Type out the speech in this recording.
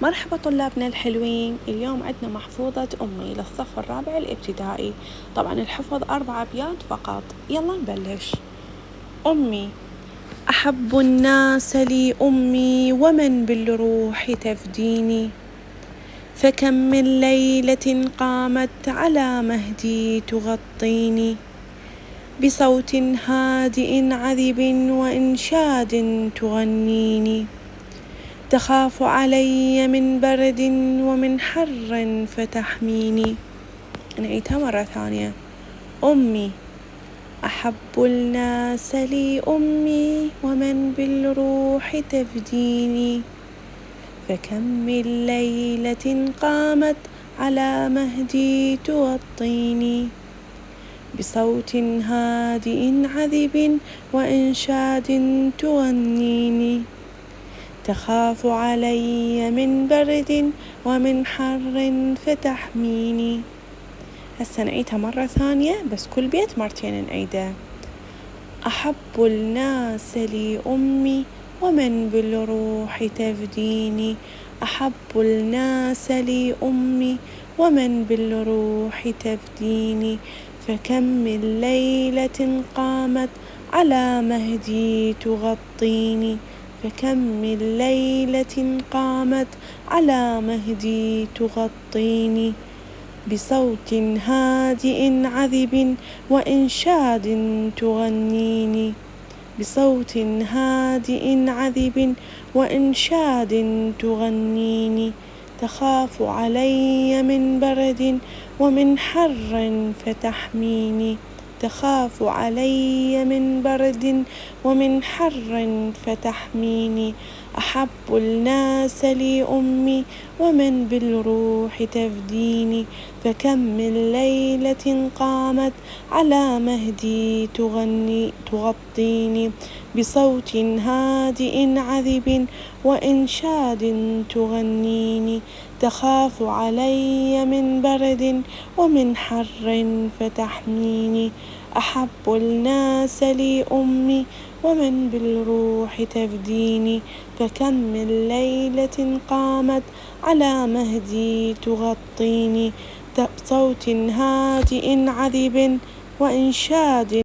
مرحبا طلابنا الحلوين. اليوم عندنا محفوظة أمي للصف الرابع الابتدائي. طبعا الحفظ 4 أبيات فقط. يلا نبلش. أمي أحب الناس لي أمي ومن بالروح تفديني، فكم من ليلة قامت على مهدي تغطيني، بصوت هادئ عذب وإنشاد تغنيني، تخاف علي من برد ومن حر فتحميني. نعيدها مرة ثانية. أمي أحب الناس لي أمي ومن بالروح تفديني، فكم من ليلة قامت على مهدي تغطيني، بصوت هادئ عذب وإنشاد تغنيني، تخاف علي من برد ومن حر فتحميني. هسه نعيدها مرة ثانية بس كل بيت مرتين نعيده. أحب الناس لي أمي ومن بالروح تفديني، أحب الناس لي أمي ومن بالروح تفديني، فكم من ليلة قامت على مهدي تغطيني، فكم من ليلة قامت على مهدي تغطيني، بصوت هادئ عذب وإنشاد تغنيني، بصوت هادئ عذب وإنشاد تغنيني، تخاف علي من برد ومن حر فتحميني، تخاف علي من برد ومن حر فتحميني. أحب الناس لي أمي ومن بالروح تفديني، فكم من ليلة قامت على مهدي تغطيني، بصوت هادئ عذب وإنشاد تغنيني، تخاف علي من برد ومن حر فتحميني. أحب الناس لي أمي ومن بالروح تفديني، فكم من ليلة قامت على مهدي تغطيني، بصوت هادئ عذب وإنشاد